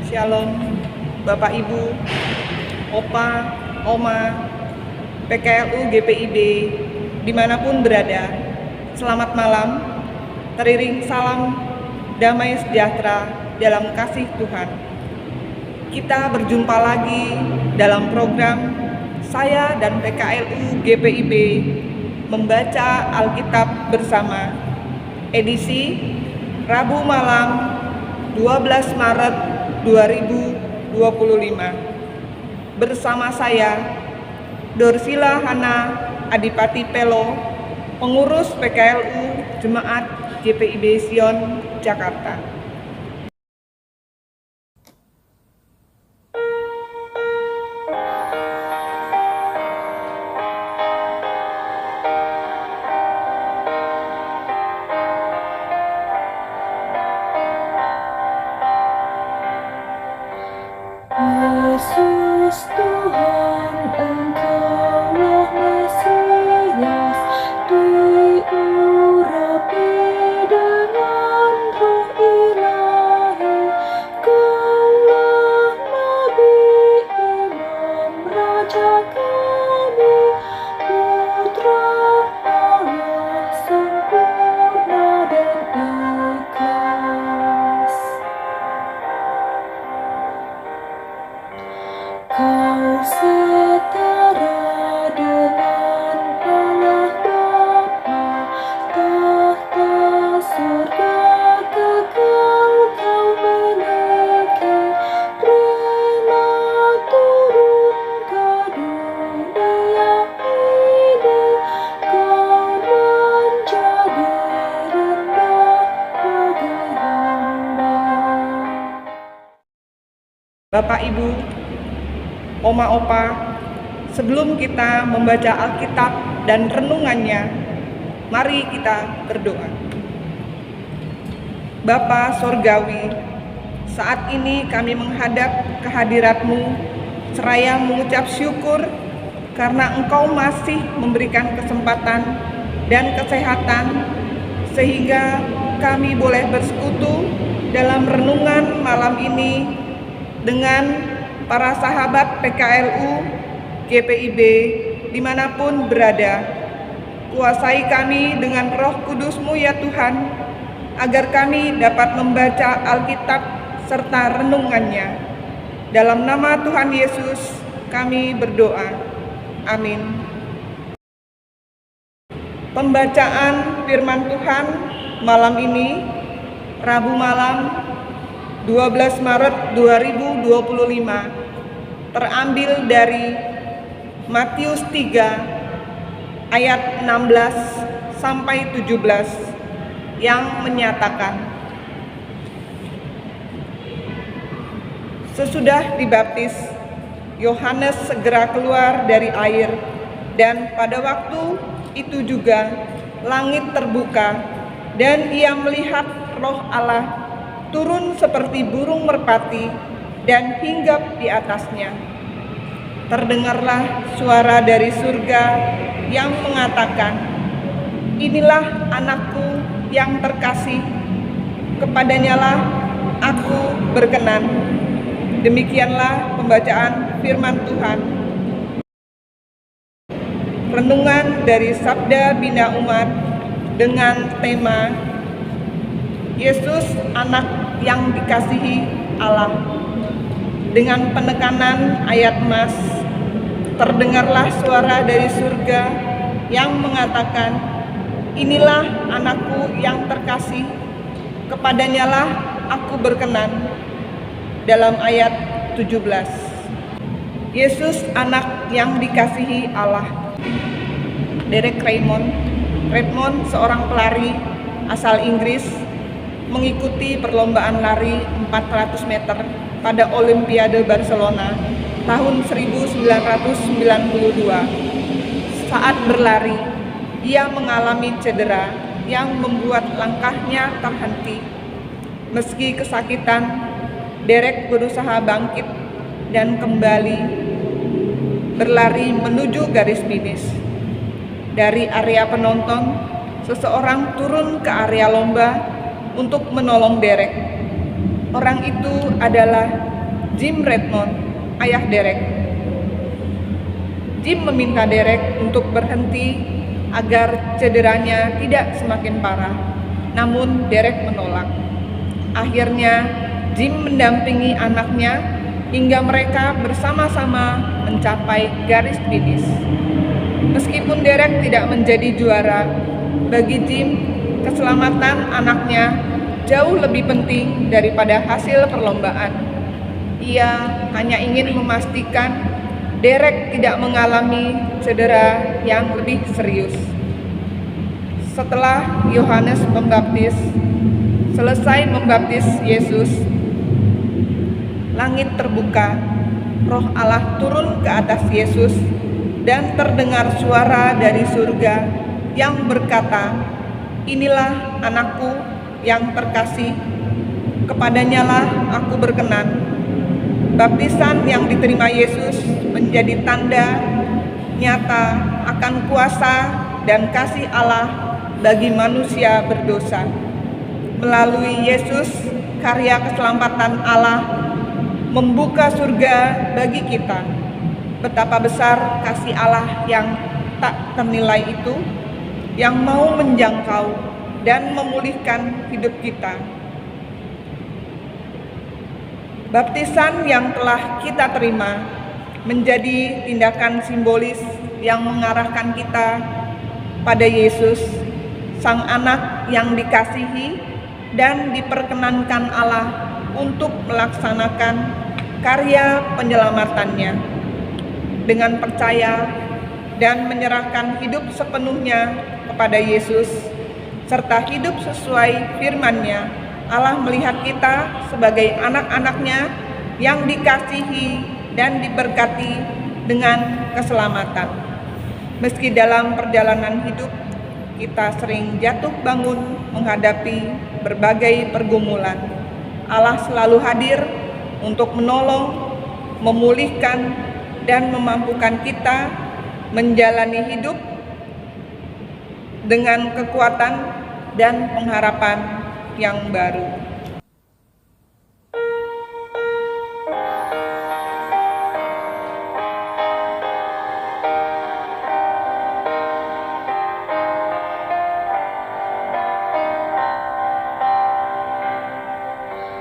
Shalom, Bapak Ibu, Opa, Oma, PKLU GPIB, dimanapun berada. Selamat malam, teriring salam damai sejahtera dalam kasih Tuhan. Kita berjumpa lagi dalam program saya dan PKLU GPIB membaca Alkitab bersama, edisi Rabu malam 12 Maret 2025. Bersama saya, Dorsila Hana Adipati Pelo, pengurus PKLU Jemaat GPIB Sion, Jakarta. Yesus Tuhan, Engkaulah Mesias, diurapi dengan Roh Ilahi. Kaulah Nabi, Imam, Raja kami, Putra Allah, sempurna dan ikhlas. Kau setara dengan Allah Bapa, tahta surga kekal kau miliki, rela turun ke dunia ini, kau menjadi rendah bagai hamba. Bapak Ibu, Oma Opa, sebelum kita membaca Alkitab dan renungannya, mari kita berdoa. Bapa Sorgawi, saat ini kami menghadap kehadirat-Mu seraya mengucap syukur karena Engkau masih memberikan kesempatan dan kesehatan sehingga kami boleh bersekutu dalam renungan malam ini dengan para sahabat PKLU GPIB dimanapun berada. Kuasai kami dengan Roh Kudus-Mu ya Tuhan, agar kami dapat membaca Alkitab serta renungannya. Dalam nama Tuhan Yesus kami berdoa. Amin. Pembacaan firman Tuhan malam ini, Rabu malam 12 Maret 2025, terambil dari Matius 3 ayat 16 sampai 17 yang menyatakan, sesudah dibaptis, Yohanes segera keluar dari air, dan pada waktu itu juga langit terbuka, dan ia melihat Roh Allah turun seperti burung merpati dan hinggap di atasnya. Terdengarlah suara dari surga yang mengatakan, "Inilah anakku yang terkasih, kepadanyalah aku berkenan." Demikianlah pembacaan firman Tuhan. Renungan dari Sabda Bina Umat dengan tema Yesus anak yang dikasihi Allah. Dengan penekanan ayat emas, terdengarlah suara dari surga yang mengatakan, "Inilah anakku yang terkasih, kepadanyalah aku berkenan." Dalam ayat 17. Yesus anak yang dikasihi Allah. Derek Redmond, seorang pelari asal Inggris, mengikuti perlombaan lari 400 meter pada Olimpiade Barcelona tahun 1992. Saat berlari, ia mengalami cedera yang membuat langkahnya terhenti. Meski kesakitan, Derek berusaha bangkit dan kembali berlari menuju garis finish. Dari area penonton, seseorang turun ke area lomba untuk menolong Derek. Orang itu adalah Jim Redmond, ayah Derek. Jim meminta Derek untuk berhenti agar cederanya tidak semakin parah, namun Derek menolak. Akhirnya, Jim mendampingi anaknya hingga mereka bersama-sama mencapai garis finish. Meskipun Derek tidak menjadi juara, bagi Jim, keselamatan anaknya jauh lebih penting daripada hasil perlombaan. Ia hanya ingin memastikan Derek tidak mengalami cedera yang lebih serius. Setelah Yohanes Pembaptis selesai membaptis Yesus, langit terbuka, Roh Allah turun ke atas Yesus, dan terdengar suara dari surga yang berkata, "Inilah anakku yang terkasih, kepadanyalah aku berkenan." Baptisan yang diterima Yesus menjadi tanda nyata akan kuasa dan kasih Allah bagi manusia berdosa. Melalui Yesus, karya keselamatan Allah membuka surga bagi kita. Betapa besar kasih Allah yang tak ternilai itu, yang mau menjangkau dan memulihkan hidup kita. Baptisan yang telah kita terima menjadi tindakan simbolis yang mengarahkan kita pada Yesus, Sang Anak yang dikasihi dan diperkenankan Allah untuk melaksanakan karya penyelamatannya. Dengan percaya dan menyerahkan hidup sepenuhnya kepada Yesus, serta hidup sesuai firman-Nya, Allah melihat kita sebagai anak-anak-Nya yang dikasihi dan diberkati dengan keselamatan. Meski dalam perjalanan hidup kita sering jatuh bangun menghadapi berbagai pergumulan, Allah selalu hadir untuk menolong, memulihkan, dan memampukan kita menjalani hidup dengan kekuatan dan pengharapan yang baru.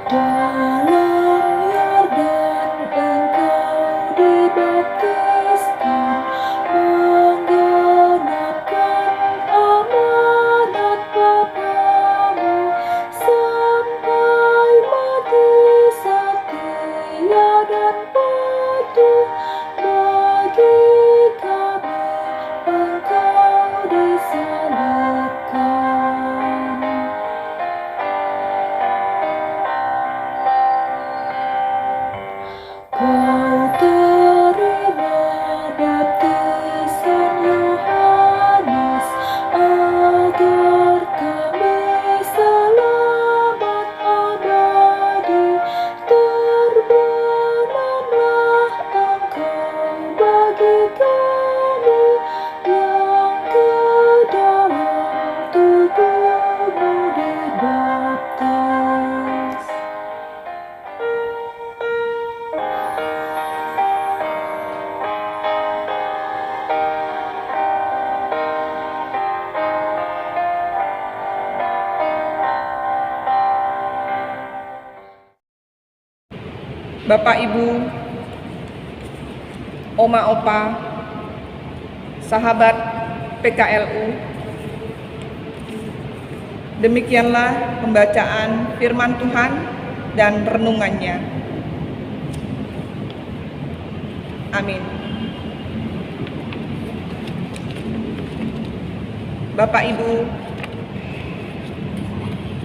Dalam Yordan engkau dibaptiskan, menggenapkan amanat Bapamu, sampai mati setia dan patuh bagi kami, engkau disalibkan. Kau terima baptisan Yohanes agar kami selamat abadi. Terbenamlah engkau bagi kami yang ke dalam tubuhmu dibaptis. Bapak, Ibu, Oma, Opa, sahabat PKLU, demikianlah pembacaan firman Tuhan dan renungannya. Amin. Bapak, Ibu,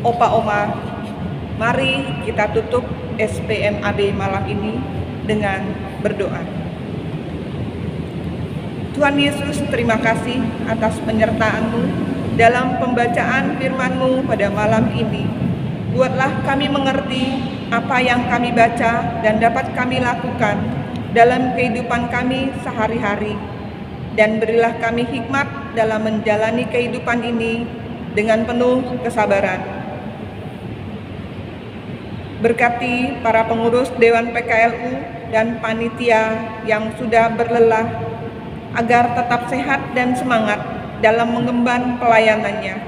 Opa, Oma, mari kita tutup SPMAB malam ini dengan berdoa. Tuhan Yesus, terima kasih atas penyertaan-Mu dalam pembacaan firman-Mu pada malam ini. Buatlah kami mengerti apa yang kami baca dan dapat kami lakukan dalam kehidupan kami sehari-hari. Dan berilah kami hikmat dalam menjalani kehidupan ini dengan penuh kesabaran. Berkati para pengurus Dewan PKLU dan panitia yang sudah berlelah agar tetap sehat dan semangat dalam mengemban pelayanannya.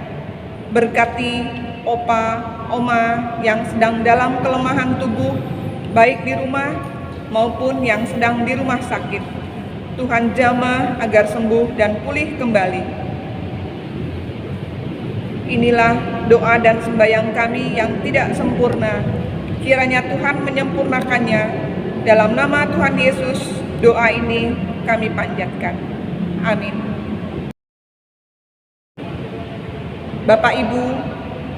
Berkati opa, oma yang sedang dalam kelemahan tubuh, baik di rumah maupun yang sedang di rumah sakit. Tuhan jamah agar sembuh dan pulih kembali. Inilah doa dan sembahyang kami yang tidak sempurna. Kiranya Tuhan menyempurnakannya. Dalam nama Tuhan Yesus, doa ini kami panjatkan. Amin. Bapak, Ibu,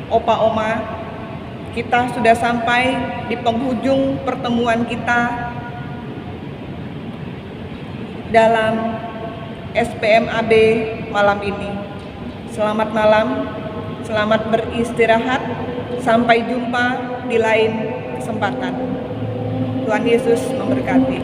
Opa, Oma, kita sudah sampai di penghujung pertemuan kita dalam SPMAB malam ini. Selamat malam, selamat beristirahat, sampai jumpa di lain kesempatan. Tuhan Yesus memberkati.